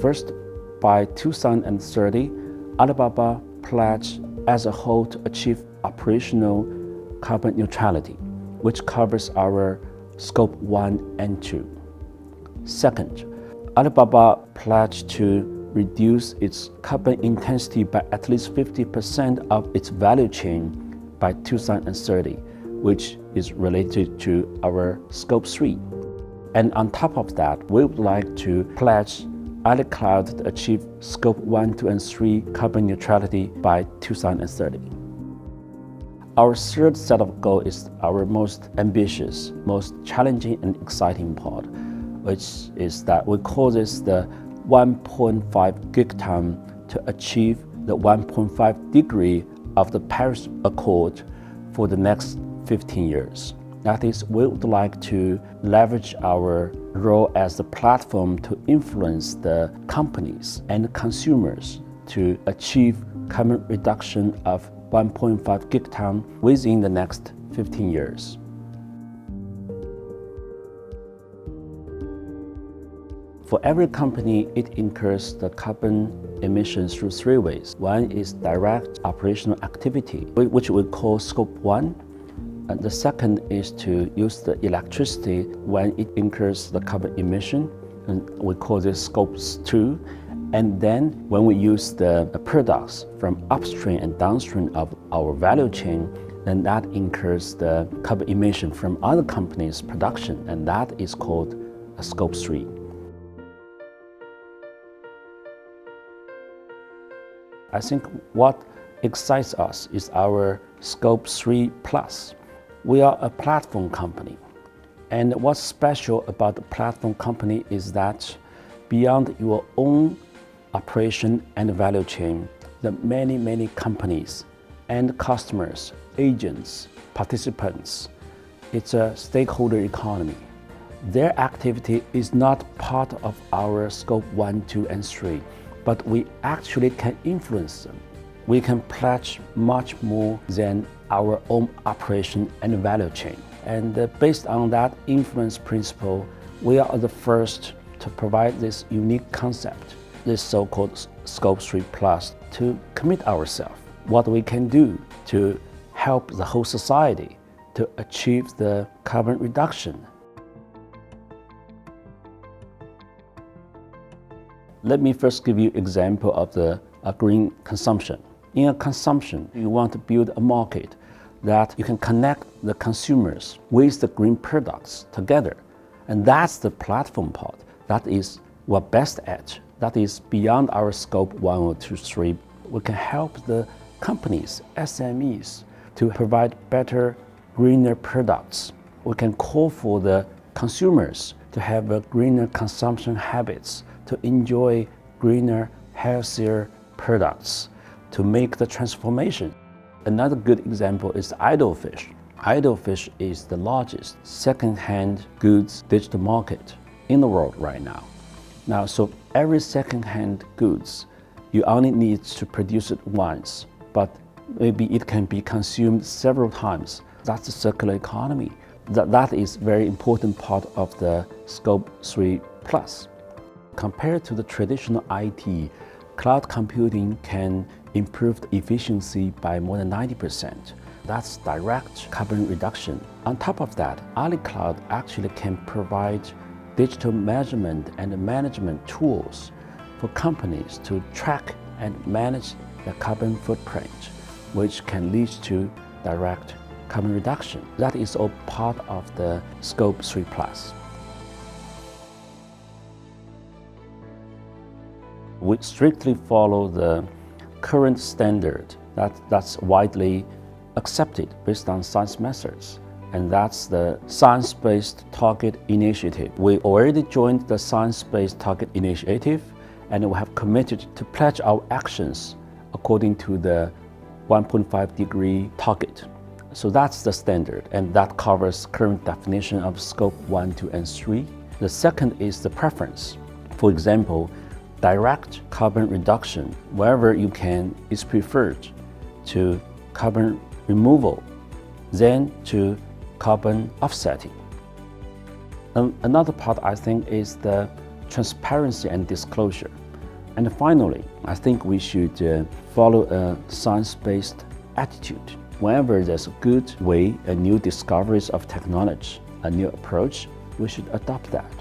First, by 2030, Alibaba pledged as a whole to achieve operational carbon neutrality, which covers our Scope 1 and 2. Second, Alibaba pledged to reduce its carbon intensity by at least 50% of its value chain by 2030, which is related to our Scope 3. And on top of that, we would like to pledge Ali Cloud to achieve Scope 1, 2, and 3 carbon neutrality by 2030. Our third set of goals is our most ambitious, most challenging and exciting part, which is that we call this the 1.5 gigaton to achieve the 1.5 degree of the Paris Accord for the next 15 years. That is, we would like to leverage our role as the platform to influence the companies and consumers to achieve carbon reduction of 1.5 gigaton within the next 15 years. For every company, it incurs the carbon emissions through three ways. One is direct operational activity, which we call Scope 1. And the second is to use the electricity when it incurs the carbon emission, and we call this Scopes 2. And then when we use the products from upstream and downstream of our value chain, then that incurs the carbon emission from other companies' production, and that is called a Scope 3. I think what excites us is our Scope 3 Plus. We are a platform company. And what's special about the platform company is that beyond your own operation and value chain, the many companies and customers, agents, participants, it's a stakeholder economy. Their activity is not part of our Scope 1, 2, and 3, but we actually can influence them. We can pledge much more than our own operation and value chain. And based on that influence principle, we are the first to provide this unique concept, this so-called Scope 3 Plus, to commit ourselves, what we can do to help the whole society to achieve the carbon reduction. Let me first give you an example of the green consumption. In a consumption, you want to build a market that you can connect the consumers with the green products together. And that's the platform part. That is we're best at. That is beyond our Scope 1 or 2, 3. We can help the companies, SMEs, to provide better, greener products. We can call for the consumers to have a greener consumption habits, to enjoy greener, healthier products, to make the transformation. Another good example is Idlefish. Idlefish is the largest second-hand goods digital market in the world right now. So every second-hand goods, you only need to produce it once, but maybe it can be consumed several times. That's the circular economy. That is very important part of the Scope 3 Plus. Compared to the traditional IT, cloud computing can improve the efficiency by more than 90%. That's direct carbon reduction. On top of that, Ali Cloud actually can provide digital measurement and management tools for companies to track and manage their carbon footprint, which can lead to direct carbon reduction. That is all part of the Scope 3 Plus. We strictly follow the current standard that's widely accepted based on science methods, and that's the Science-Based Target Initiative. We already joined the Science-Based Target Initiative, and we have committed to pledge our actions according to the 1.5 degree target. So that's the standard, and that covers current definition of Scope 1, 2, and 3. The second is the preference. For example, direct carbon reduction, wherever you can, is preferred to carbon removal than to carbon offsetting. Another part, I think, is the transparency and disclosure. And finally, I think we should follow a science-based attitude. Whenever there's a good way, a new discoveries of technology, a new approach, we should adopt that.